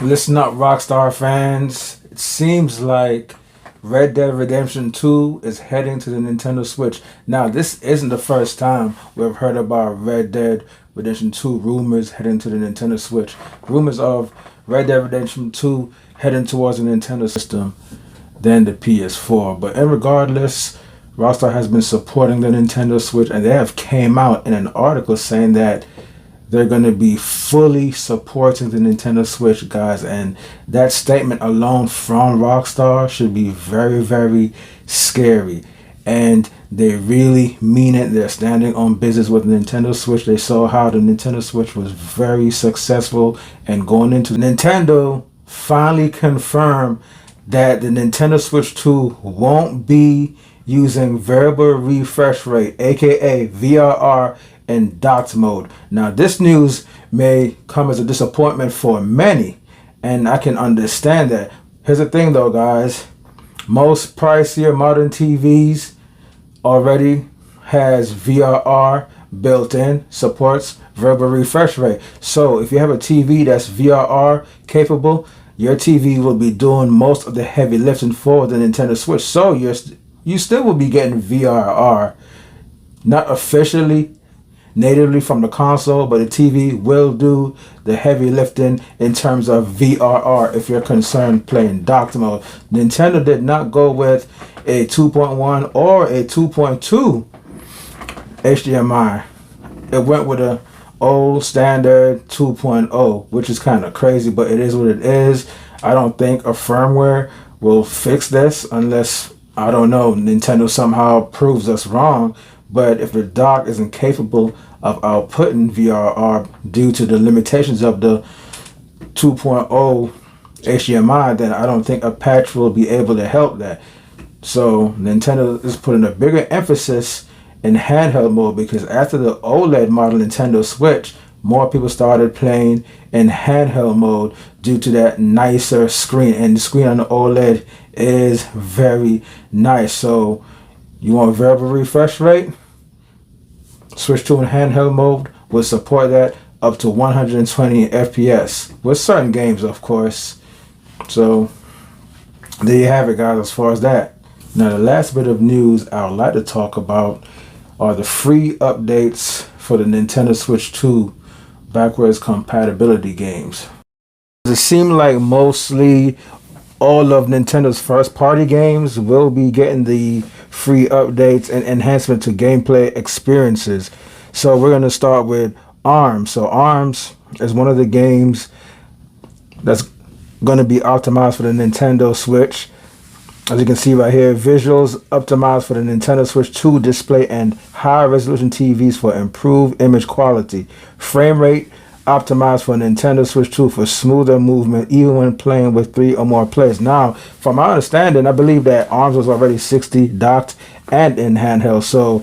Listen up, Rockstar fans. It seems like Red Dead Redemption 2 is heading to the Nintendo Switch. Now, this isn't the first time we've heard about Red Dead Redemption 2 rumors heading to the Nintendo Switch. Rumors of Red Dead Redemption 2 heading towards the Nintendo system than the PS4. But regardless, Rockstar has been supporting the Nintendo Switch, and they have came out in an article saying that they're going to be fully supporting the Nintendo Switch, guys. And that statement alone from Rockstar should be very, very scary. And they really mean it. They're standing on business with Nintendo Switch. They saw how the Nintendo Switch was very successful, and going into Nintendo finally confirmed that the Nintendo Switch 2 won't be using variable refresh rate, aka VRR, in docked mode. Now, this news may come as a disappointment for many, and I can understand that. Here's the thing though, guys. Most pricier modern TVs already has VRR built in, supports variable refresh rate. So if you have a TV that's VRR capable, your TV will be doing most of the heavy lifting for the Nintendo Switch. So you still will be getting VRR, not officially natively from the console, but the TV will do the heavy lifting in terms of VRR if you're concerned playing docked mode. Nintendo did not go with a 2.1 or a 2.2 HDMI. It went with a old standard 2.0, which is kind of crazy, but it is what it is. I don't think a firmware will fix this unless, I don't know, Nintendo somehow proves us wrong. But if the dock isn't capable of outputting VRR due to the limitations of the 2.0 HDMI, then I don't think a patch will be able to help that. So Nintendo is putting a bigger emphasis in handheld mode, because after the OLED model Nintendo Switch, more people started playing in handheld mode due to that nicer screen, and the screen on the OLED is very nice. So you want variable refresh rate? Switch to in handheld mode will support that up to 120 FPS with certain games, of course. So there you have it, guys, as far as that. Now, the last bit of news I would like to talk about are the free updates for the Nintendo Switch 2 backwards compatibility games. It seemed like mostly all of Nintendo's first party games will be getting the free updates and enhancement to gameplay experiences. So we're going to start with ARMS. So ARMS is one of the games that's going to be optimized for the Nintendo Switch. As you can see right here, visuals optimized for the Nintendo Switch 2 display and high resolution TVs for improved image quality. Frame rate optimized for Nintendo Switch 2 for smoother movement even when playing with 3 or more players. Now, from my understanding, I believe that ARMS was already 60 docked and in handheld. So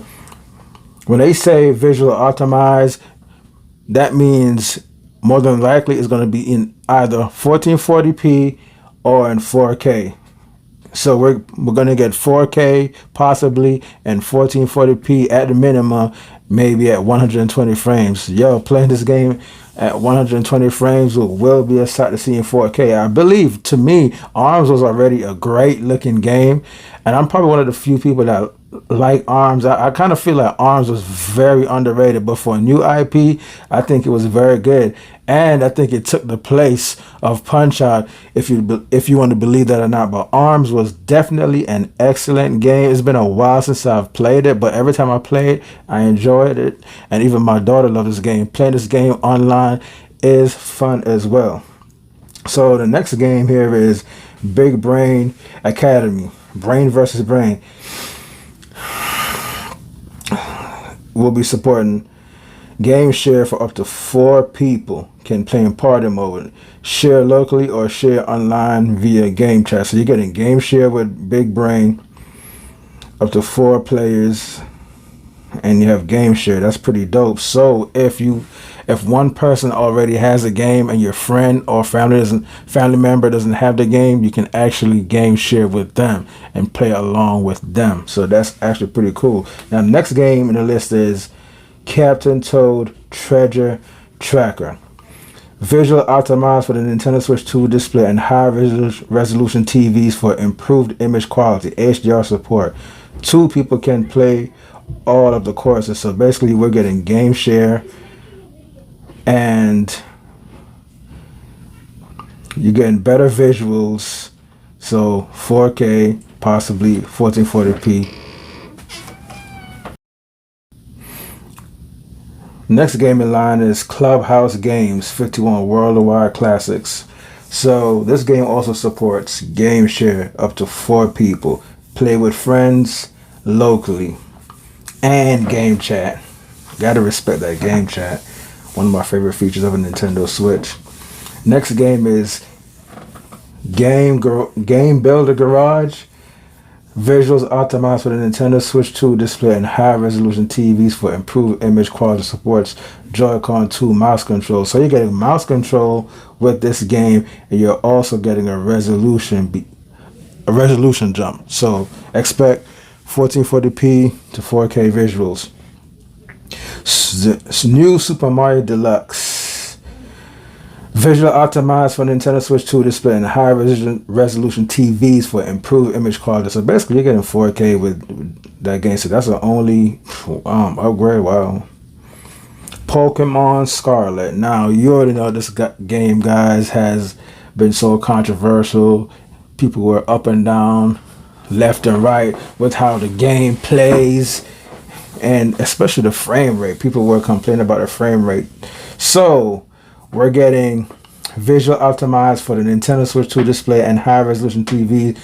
when they say visual optimized, that means more than likely it's going to be in either 1440p or in 4K. So we're going to get 4K possibly and 1440p at the minimum, maybe at 120 frames. Yo, playing this game at 120 frames will be a sight to see in 4K. I believe, to me, ARMS was already a great looking game, and I'm probably one of the few people that like ARMS. I kind of feel like ARMS was very underrated, but for a new IP, I think it was very good, and I think it took the place of Punch-Out, if you want to believe that or not. But ARMS was definitely an excellent game. It's been a while since I've played it, but every time I play it, I enjoyed it, and even my daughter loves this game. Playing this game online is fun as well. So the next game here is Big Brain Academy, Brain versus Brain. We'll be supporting game share for up to 4 people. Can play in party mode, share locally or share online via game chat. So you're getting game share with Big Brain, up to 4 players, and you have game share. That's pretty dope. So if one person already has a game and your friend or family member doesn't have the game, you can actually game share with them and play along with them. So that's actually pretty cool. Now, the next game in the list is Captain Toad Treasure Tracker. Visual optimized for the Nintendo Switch 2 display and high resolution TVs for improved image quality, HDR support. 2 people can play all of the courses. So basically we're getting game share and you're getting better visuals. So 4K, possibly 1440p. Next game in line is Clubhouse Games 51 Worldwide Classics. So this game also supports game share up to 4 people, play with friends locally, and game chat. Gotta respect that game chat. One of my favorite features of a Nintendo Switch. Next game is Game Builder Garage. Visuals optimized for the Nintendo Switch 2 display and high resolution TVs for improved image quality, supports Joy-Con 2 mouse control. So you're getting mouse control with this game, and you're also getting a resolution jump. So expect 1440p to 4K visuals. New Super Mario Deluxe. Visual optimized for Nintendo Switch 2 display and high resolution TVs for improved image quality. So basically you're getting 4K with that game. So that's the only upgrade. Wow. Pokemon Scarlet. Now you already know this game, guys, has been so controversial. People were up and down, left and right with how the game plays, and especially the frame rate. People were complaining about the frame rate. So we're getting visual optimized for the Nintendo Switch 2 display and high resolution TV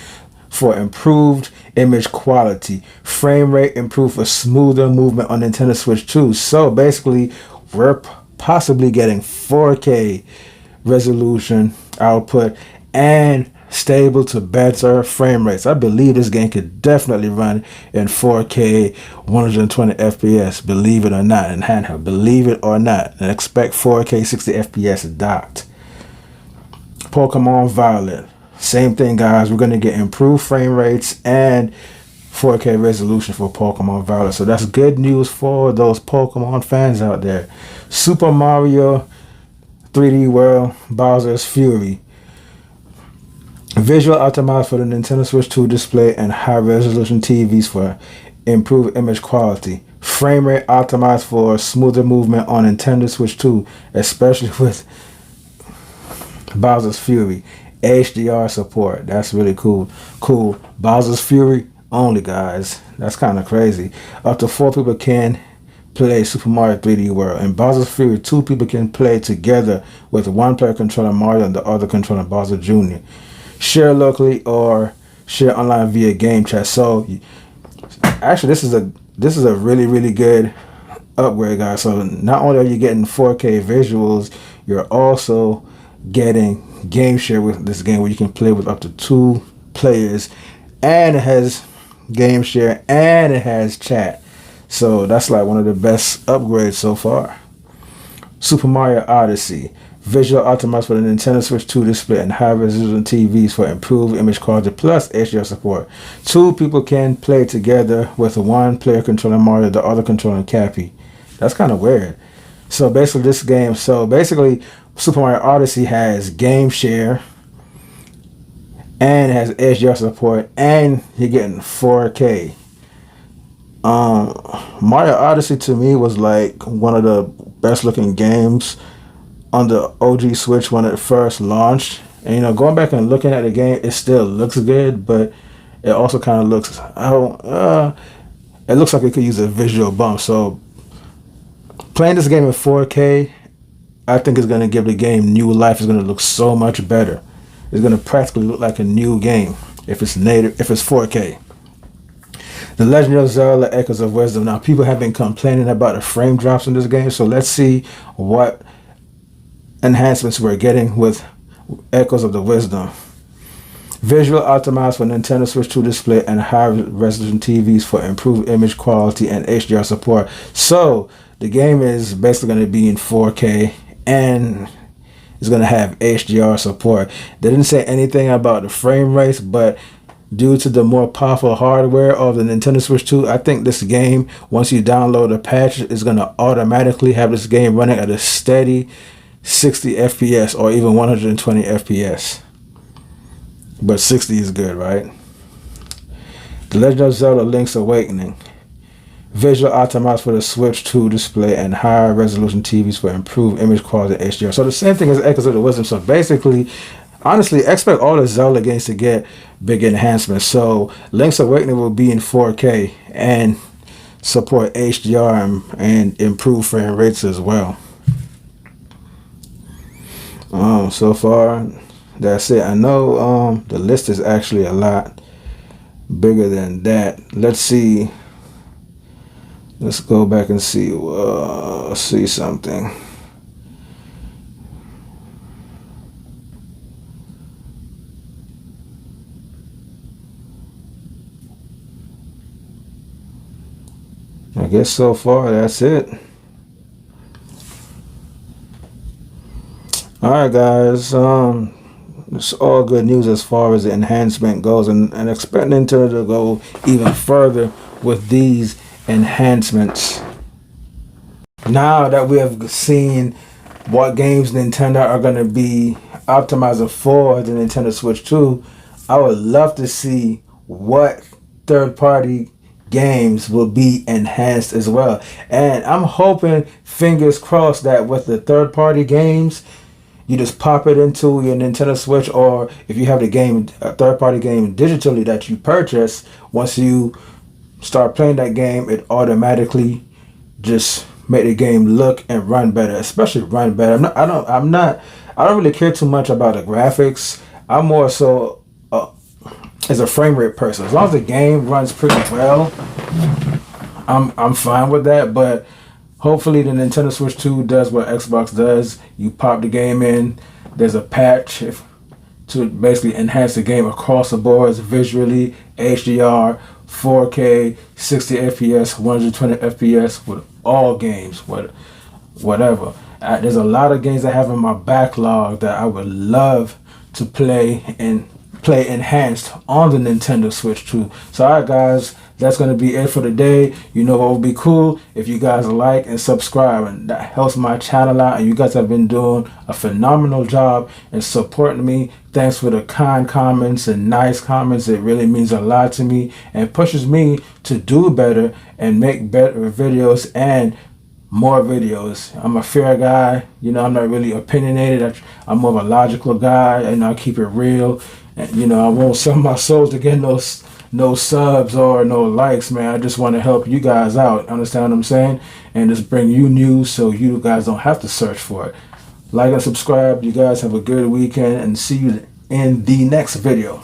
for improved image quality. Frame rate improved for smoother movement on Nintendo Switch 2. So basically, we're possibly getting 4K resolution output and stable to better frame rates. I believe this game could definitely run in 4K 120 FPS, believe it or not, in handheld, believe it or not, and expect 4K 60 FPS docked. Pokemon Violet, same thing, guys. We're going to get improved frame rates and 4K resolution for Pokemon Violet. So that's good news for those Pokemon fans out there. Super Mario 3D World Bowser's Fury. Visual optimized for the Nintendo Switch 2 display and high resolution TVs for improved image quality. Frame rate optimized for smoother movement on Nintendo Switch 2, especially with Bowser's Fury. HDR support. That's really cool. Bowser's Fury only, guys. That's kind of crazy. Up to 4 people can play Super Mario 3D World. In Bowser's Fury, 2 people can play together with one player controlling Mario and the other controlling Bowser Jr. Share locally or share online via game chat. So actually this is a really good upgrade, guys. So not only are you getting 4K visuals, you're also getting game share with this game where you can play with up to 2 players, and it has game share and it has chat. So that's like one of the best upgrades so far. Super Mario Odyssey. Visual optimized for the Nintendo Switch 2 display and high resolution TVs for improved image quality plus HDR support. 2 people can play together with one player controlling Mario, the other controlling Cappy. That's kind of weird. So basically Super Mario Odyssey has game share and it has HDR support, and you're getting 4K. Mario Odyssey to me was like one of the best looking games on the OG Switch when it first launched. And going back and looking at the game, it still looks good, but it also kind of looks it looks like it could use a visual bump. So playing this game in 4K, I think is going to give the game new life. It's going to look so much better. It's going to practically look like a new game if it's 4K. The Legend of Zelda Echoes of Wisdom. Now, people have been complaining about the frame drops in this game, so let's see what enhancements we're getting with Echoes of the Wisdom. Visual optimized for Nintendo Switch 2 display and high resolution TVs for improved image quality and HDR support. So the game is basically going to be in 4K and it's going to have HDR support. They didn't say anything about the frame rates, but due to the more powerful hardware of the Nintendo Switch 2, I think this game, once you download a patch, is going to automatically have this game running at a steady 60 FPS or even 120 FPS. But 60 is good, right? The Legend of Zelda Link's Awakening. Visual optimized for the Switch 2 display and higher resolution TVs for improved image quality and HDR. So the same thing as Echoes of the Wisdom. So basically, honestly, expect all the Zelda games to get big enhancements. So Link's Awakening will be in 4K and support HDR and improve frame rates as well. So far, that's it. I know the list is actually a lot bigger than that. Let's see. Let's go back and see something. I guess so far that's it. Alright guys, it's all good news as far as the enhancement goes, and expect Nintendo to go even further with these enhancements. Now that we have seen what games Nintendo are going to be optimizing for the Nintendo Switch 2, I would love to see what third-party games will be enhanced as well. And I'm hoping, fingers crossed, that with the third-party games, you just pop it into your Nintendo Switch, or if you have the game, a third-party game digitally that you purchase, once you start playing that game, it automatically just make the game look and run better, especially run better. I don't really care too much about the graphics. I'm more so as a frame rate person. As long as the game runs pretty well, I'm fine with that. But hopefully the Nintendo Switch 2 does what Xbox does. You pop the game in, there's a patch to basically enhance the game across the boards visually, HDR, 4K, 60 FPS, 120 FPS with all games, whatever. There's a lot of games I have in my backlog that I would love to play enhanced on the Nintendo Switch 2. So alright guys, that's going to be it for today. You know what would be cool? If you guys like and subscribe, and that helps my channel out, and you guys have been doing a phenomenal job in supporting me. Thanks for the kind comments and nice comments. It really means a lot to me and pushes me to do better and make better videos and more videos. I'm a fair guy, you know. I'm not really opinionated. I'm more of a logical guy, and I keep it real. And you know, I won't sell my soul to get no subs or no likes, man. I just want to help you guys out, understand what I'm saying, and just bring you news so you guys don't have to search for it. Like and subscribe. You guys have a good weekend, and see you in the next video.